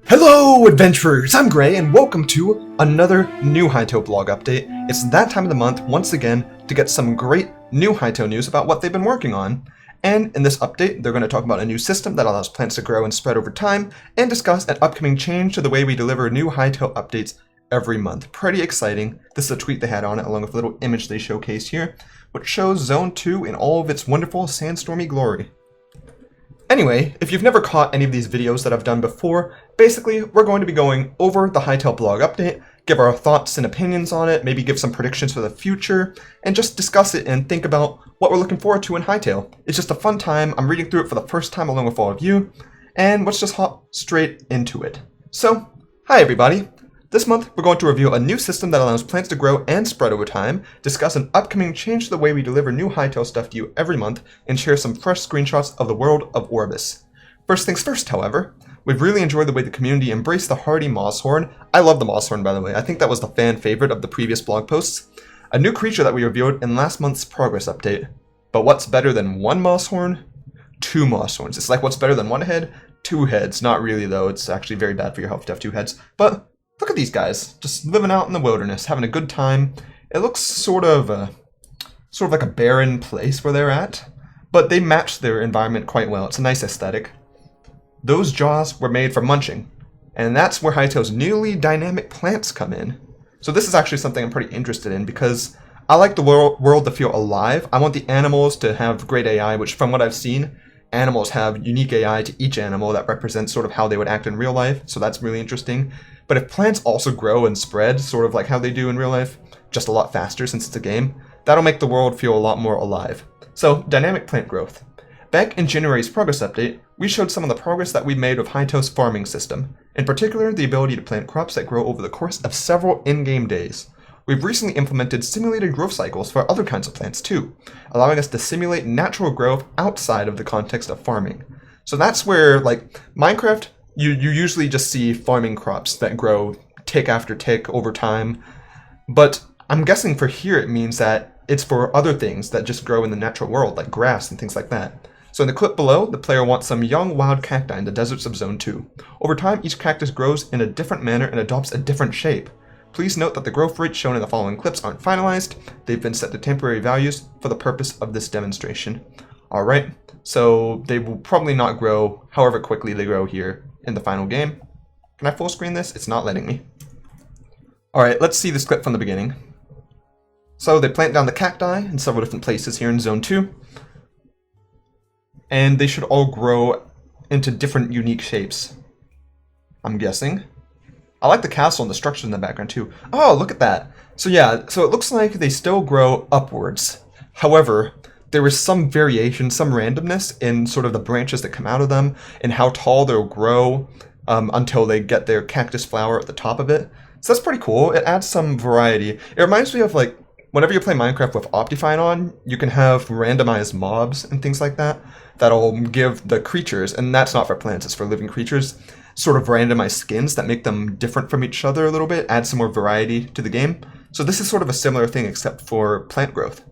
Hello adventurers, I'm Gray and welcome to another new Hytale blog update. It's that time of the month once again to get some great new Hytale news about what they've been working on. And in this update, they're going to talk about a new system that allows plants to grow and spread over time and discuss an upcoming change to the way we deliver new Hytale updates every month. Pretty exciting. This is a tweet they had on it along with a little image they showcase here, which shows Zone 2 in all of its wonderful sandstormy glory. Anyway, if you've never caught any of these videos that I've done before, basically we're going to be going over the Hytale blog update, give our thoughts and opinions on it, maybe give some predictions for the future, and just discuss it and think about what we're looking forward to in Hytale. It's just a fun time. I'm reading through it for the first time along with all of you, and let's just hop straight into it. So, hi everybody. This month, we're going to review a new system that allows plants to grow and spread over time, discuss an upcoming change to the way we deliver new Hytale stuff to you every month, and share some fresh screenshots of the world of Orbis. First things first, however, we've really enjoyed the way the community embraced the hardy Moshorn. I love the Moshorn, by the way. I think that was the fan favorite of the previous blog posts. A new creature that we reviewed in last month's progress update. But what's better than one Moshorn? Two Moshorns. It's like what's better than one head? Two heads. Not really, though. It's actually very bad for your health to have two heads. But look at these guys, just living out in the wilderness, having a good time. It looks sort of like a barren place where they're at, but they match their environment quite well. It's a nice aesthetic. Those jaws were made for munching, and that's where Hytale's newly dynamic plants come in. So this is actually something I'm pretty interested in because I like the world to feel alive. I want the animals to have great AI, which from what I've seen, animals have unique AI to each animal that represents sort of how they would act in real life, so that's really interesting. But if plants also grow and spread, sort of like how they do in real life, just a lot faster since it's a game, that'll make the world feel a lot more alive. So, dynamic plant growth. Back in January's progress update, we showed some of the progress that we made with Hytale's farming system, in particular the ability to plant crops that grow over the course of several in-game days. We've recently implemented simulated growth cycles for other kinds of plants too, allowing us to simulate natural growth outside of the context of farming. So that's where, like, Minecraft, you usually just see farming crops that grow tick after tick over time, but I'm guessing for here it means that it's for other things that just grow in the natural world, like grass and things like that. So in the clip below, the player wants some young wild cacti in the deserts of Zone 2. Over time, each cactus grows in a different manner and adopts a different shape. Please note that the growth rates shown in the following clips aren't finalized. They've been set to temporary values for the purpose of this demonstration. Alright, so they will probably not grow however quickly they grow here in the final game. Can I full screen this? It's not letting me. Alright, let's see this clip from the beginning. So they plant down the cacti in several different places here in Zone 2. And they should all grow into different unique shapes, I'm guessing. I like the castle and the structures in the background too. Oh, look at that. So yeah, so it looks like they still grow upwards. However, there is some variation, some randomness in sort of the branches that come out of them and how tall they'll grow until they get their cactus flower at the top of it. So that's pretty cool. It adds some variety. It reminds me of, like, whenever you play Minecraft with Optifine on, you can have randomized mobs and things like that that'll give the creatures, and that's not for plants, it's for living creatures, sort of randomized skins that make them different from each other a little bit, add some more variety to the game. So this is sort of a similar thing except for plant growth.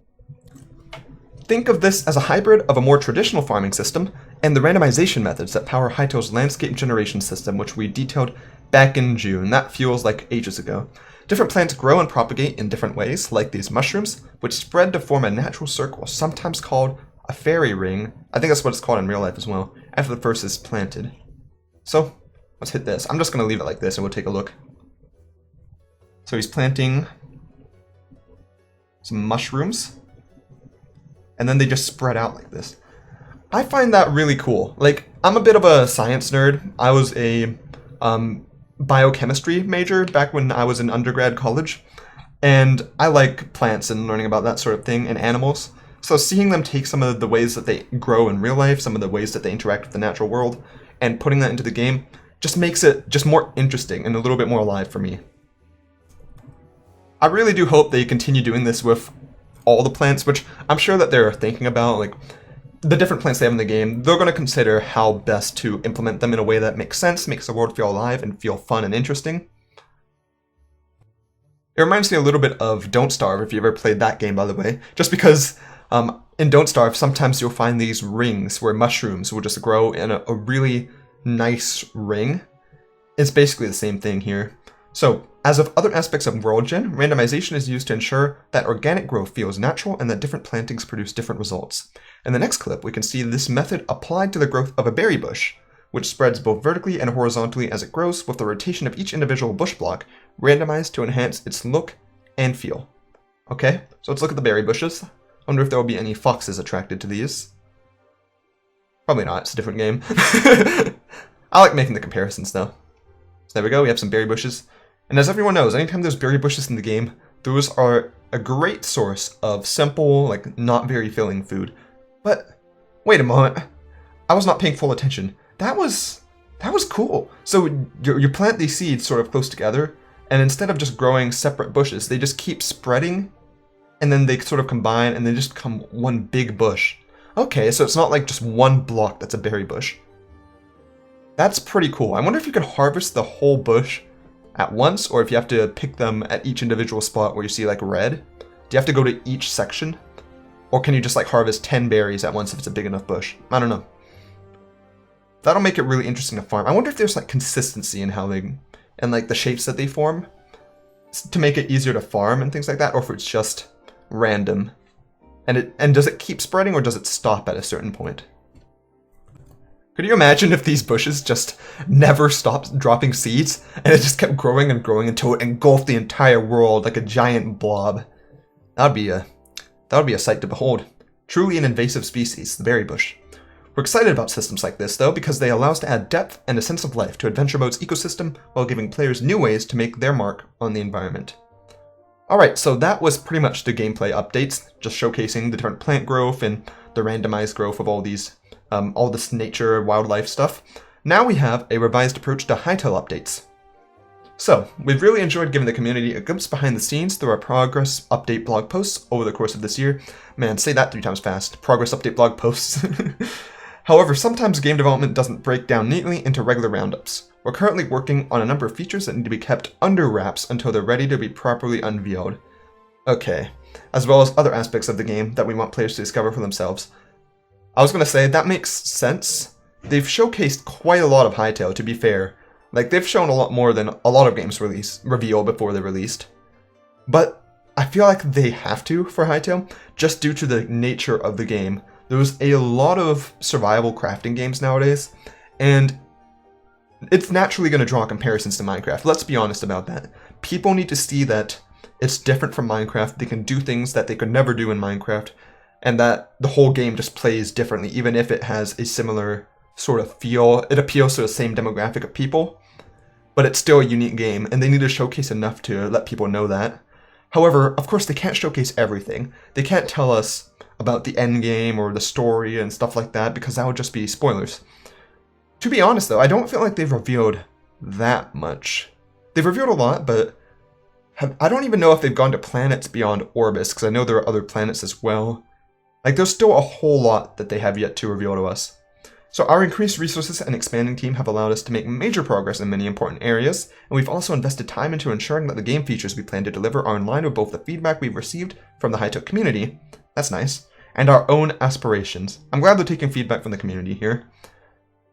Think of this as a hybrid of a more traditional farming system and the randomization methods that power Hytale's landscape generation system, which we detailed back in June. That feels like ages ago. Different plants grow and propagate in different ways, like these mushrooms, which spread to form a natural circle, sometimes called a fairy ring. I think that's what it's called in real life as well, after the first is planted. So, let's hit this. I'm just going to leave it like this and we'll take a look. So he's planting some mushrooms. And then they just spread out like this. I find that really cool. Like, I'm a bit of a science nerd. I was a biochemistry major back when I was in undergrad college. And I like plants and learning about that sort of thing and animals. So seeing them take some of the ways that they grow in real life, some of the ways that they interact with the natural world, and putting that into the game just makes it just more interesting and a little bit more alive for me. I really do hope they continue doing this with all the plants, which I'm sure that they're thinking about, like the different plants they have in the game. They're going to consider how best to implement them in a way that makes sense, makes the world feel alive and feel fun and interesting. It reminds me a little bit of Don't Starve, if you ever played that game, by the way, just because in Don't Starve, sometimes you'll find these rings where mushrooms will just grow in a really nice ring. it's basically the same thing here. So, as of other aspects of world gen, randomization is used to ensure that organic growth feels natural and that different plantings produce different results. In the next clip, we can see this method applied to the growth of a berry bush, which spreads both vertically and horizontally as it grows, with the rotation of each individual bush block randomized to enhance its look and feel. Okay, so let's look at the berry bushes. I wonder if there will be any foxes attracted to these. Probably not, it's a different game. I like making the comparisons though. So there we go, we have some berry bushes. And as everyone knows, anytime there's berry bushes in the game, those are a great source of simple, like, not very filling food. But, wait a moment, I was not paying full attention. That was cool. So you plant these seeds sort of close together, and instead of just growing separate bushes, they just keep spreading, and then they sort of combine, and they just become one big bush. Okay, so it's not like just one block that's a berry bush. That's pretty cool. I wonder if you can harvest the whole bush at once, or if you have to pick them at each individual spot where you see like red. Do you have to go to each section? Or can you just like harvest 10 berries at once if it's a big enough bush? I don't know. That'll make it really interesting to farm. I wonder if there's like consistency in how they, and like the shapes that they form to make it easier to farm and things like that, or if it's just random. And does it keep spreading or does it stop at a certain point? Could you imagine if these bushes just never stopped dropping seeds and it just kept growing and growing until it engulfed the entire world like a giant blob? That would be a sight to behold. Truly an invasive species, the berry bush. We're excited about systems like this though because they allow us to add depth and a sense of life to Adventure Mode's ecosystem while giving players new ways to make their mark on the environment. Alright, so that was pretty much the gameplay updates, just showcasing the different plant growth and the randomized growth of all this nature, wildlife stuff. Now we have a revised approach to Hytale updates. So, we've really enjoyed giving the community a glimpse behind the scenes through our progress update blog posts over the course of this year. Man, say that 3 times fast. Progress update blog posts. However, sometimes game development doesn't break down neatly into regular roundups. We're currently working on a number of features that need to be kept under wraps until they're ready to be properly unveiled. Okay, as well as other aspects of the game that we want players to discover for themselves. I was going to say, that makes sense. They've showcased quite a lot of Hytale, to be fair. Like, they've shown a lot more than a lot of games reveal before they're released. But I feel like they have to for Hytale, just due to the nature of the game. There's a lot of survival crafting games nowadays, and it's naturally going to draw comparisons to Minecraft. Let's be honest about that. People need to see that it's different from Minecraft, they can do things that they could never do in Minecraft, and that the whole game just plays differently, even if it has a similar sort of feel. It appeals to the same demographic of people, but it's still a unique game, and they need to showcase enough to let people know that. However, of course, they can't showcase everything. They can't tell us about the end game or the story and stuff like that, because that would just be spoilers. To be honest, though, I don't feel like they've revealed that much. They've revealed a lot, but I don't even know if they've gone to planets beyond Orbis, because I know there are other planets as well. Like, there's still a whole lot that they have yet to reveal to us. So our increased resources and expanding team have allowed us to make major progress in many important areas, and we've also invested time into ensuring that the game features we plan to deliver are in line with both the feedback we've received from the Hytale community, that's nice, and our own aspirations. I'm glad they're taking feedback from the community here.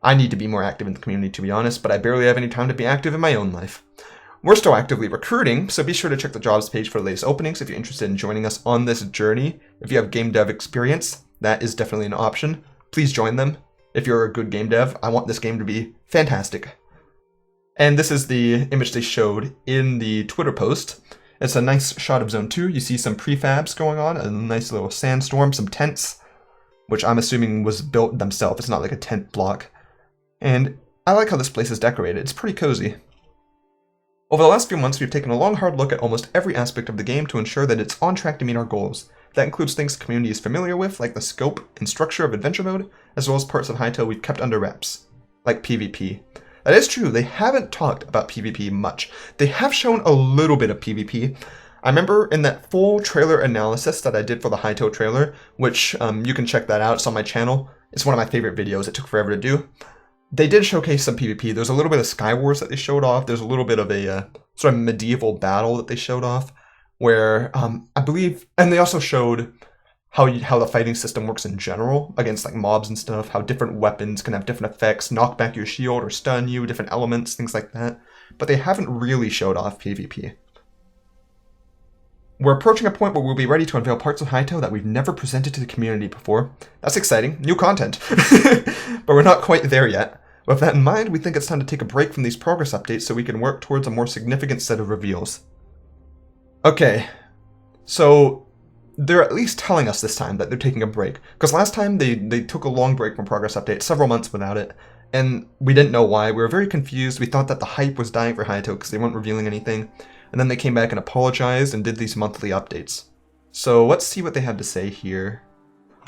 I need to be more active in the community, to be honest, but I barely have any time to be active in my own life. We're still actively recruiting, so be sure to check the jobs page for the latest openings if you're interested in joining us on this journey. If you have game dev experience, that is definitely an option. Please join them. If you're a good game dev, I want this game to be fantastic. And this is the image they showed in the Twitter post. It's a nice shot of Zone 2. You see some prefabs going on, a nice little sandstorm, some tents, which I'm assuming was built themselves. It's not like a tent block. And I like how this place is decorated. It's pretty cozy. Over the last few months, we've taken a long, hard look at almost every aspect of the game to ensure that it's on track to meet our goals. That includes things the community is familiar with, like the scope and structure of Adventure Mode, as well as parts of Hytale we've kept under wraps, like PvP. That is true, they haven't talked about PvP much. They have shown a little bit of PvP. I remember in that full trailer analysis that I did for the Hytale trailer, which you can check that out, it's on my channel. It's one of my favorite videos, it took forever to do. They did showcase some PvP. There's a little bit of Sky Wars that they showed off. There's a little bit of a sort of medieval battle that they showed off, where I believe, and they also showed how the fighting system works in general against like mobs and stuff, how different weapons can have different effects, knock back your shield or stun you, different elements, things like that. But they haven't really showed off PvP. We're approaching a point where we'll be ready to unveil parts of Hytale that we've never presented to the community before. That's exciting, new content. But we're not quite there yet. With that in mind, we think it's time to take a break from these progress updates so we can work towards a more significant set of reveals. Okay, so they're at least telling us this time that they're taking a break. Because last time they took a long break from progress updates, several months without it, and we didn't know why. We were very confused. We thought that the hype was dying for Hytale because they weren't revealing anything. And then they came back and apologized and did these monthly updates. So let's see what they have to say here.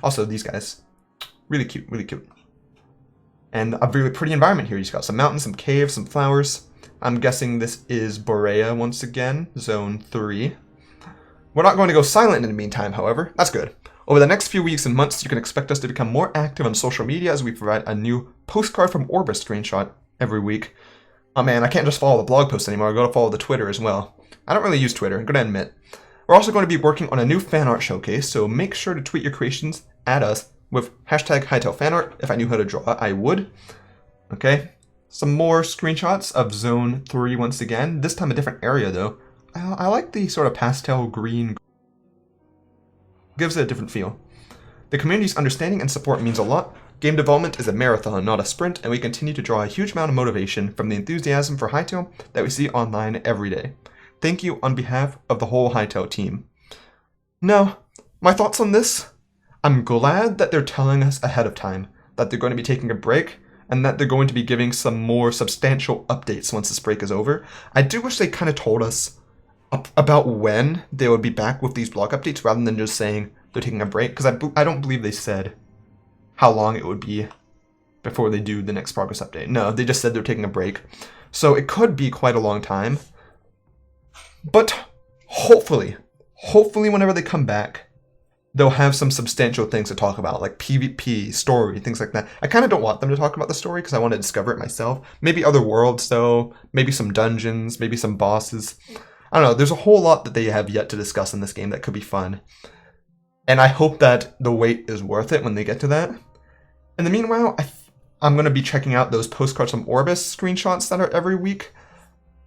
Also, these guys. Really cute, really cute. And a really pretty environment here. You've got some mountains, some caves, some flowers. I'm guessing this is Borea once again, Zone 3. We're not going to go silent in the meantime, however. That's good. Over the next few weeks and months, you can expect us to become more active on social media as we provide a new postcard from Orbis screenshot every week. Oh man, I can't just follow the blog posts anymore. I gotta follow the Twitter as well. I don't really use Twitter, I'm gonna admit. We're also going to be working on a new fan art showcase, so make sure to tweet your creations at us with hashtag Hytale fanart. If I knew how to draw, I would. Okay, some more screenshots of Zone 3 once again. This time a different area though. I like the sort of pastel green. Gives it a different feel. The community's understanding and support means a lot. Game development is a marathon, not a sprint, and we continue to draw a huge amount of motivation from the enthusiasm for Hytale that we see online every day. Thank you on behalf of the whole Hytale team. Now, my thoughts on this? I'm glad that they're telling us ahead of time that they're going to be taking a break and that they're going to be giving some more substantial updates once this break is over. I do wish they kind of told us about when they would be back with these blog updates rather than just saying they're taking a break, because I don't believe they said how long it would be before they do the next progress update. No, they just said they're taking a break. So it could be quite a long time. But hopefully whenever they come back, they'll have some substantial things to talk about, like PvP, story, things like that. I kind of don't want them to talk about the story because I want to discover it myself. Maybe other worlds though, maybe some dungeons, maybe some bosses. I don't know, there's a whole lot that they have yet to discuss in this game that could be fun. And I hope that the wait is worth it when they get to that. In the meanwhile, I'm going to be checking out those postcards from Orbis screenshots that are every week.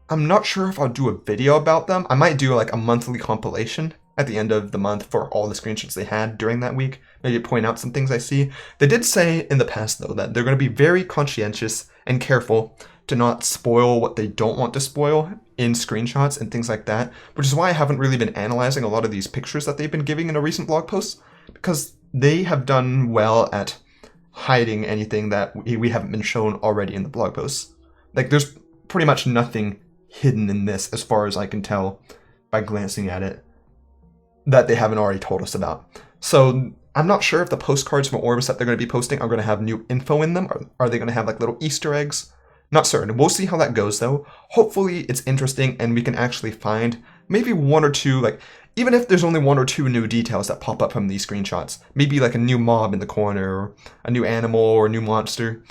I'm not sure if I'll do a video about them. I might do like a monthly compilation at the end of the month for all the screenshots they had during that week. Maybe point out some things I see. They did say in the past, though, that they're going to be very conscientious and careful to not spoil what they don't want to spoil in screenshots and things like that, which is why I haven't really been analyzing a lot of these pictures that they've been giving in a recent blog post, because they have done well at hiding anything that we haven't been shown already in the blog posts. Like, there's pretty much nothing hidden in this, as far as I can tell by glancing at it, that they haven't already told us about. So I'm not sure if the postcards from Orbis that they're going to be posting are going to have new info in them, or are they going to have like little Easter eggs? Not certain. We'll see how that goes though. Hopefully it's interesting and we can actually find maybe one or two, like, even if there's only one or two new details that pop up from these screenshots, maybe like a new mob in the corner, or a new animal, or a new monster,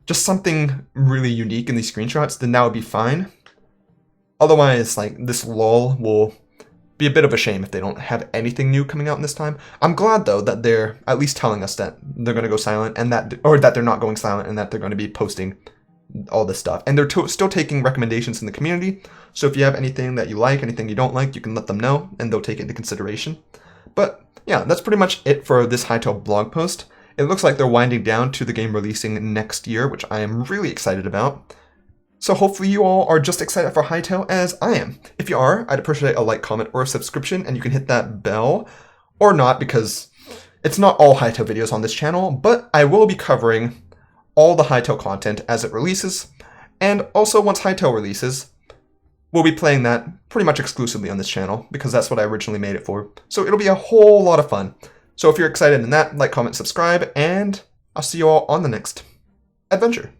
just something really unique in these screenshots, then that would be fine. Otherwise, like, this lull will be a bit of a shame if they don't have anything new coming out in this time. I'm glad though that they're at least telling us that they're going to go silent, and that they're not going silent, and that they're going to be posting all this stuff. And they're still taking recommendations in the community, so if you have anything that you like, anything you don't like, you can let them know, and they'll take it into consideration. But yeah, that's pretty much it for this Hytale blog post. It looks like they're winding down to the game releasing next year, which I am really excited about. So hopefully you all are just excited for Hytale as I am. If you are, I'd appreciate a like, comment, or a subscription, and you can hit that bell, or not, because it's not all Hytale videos on this channel, but I will be covering all the Hytale content as it releases, and also once Hytale releases, we'll be playing that pretty much exclusively on this channel, because that's what I originally made it for. So it'll be a whole lot of fun. So if you're excited in that, like, comment, subscribe, and I'll see you all on the next adventure.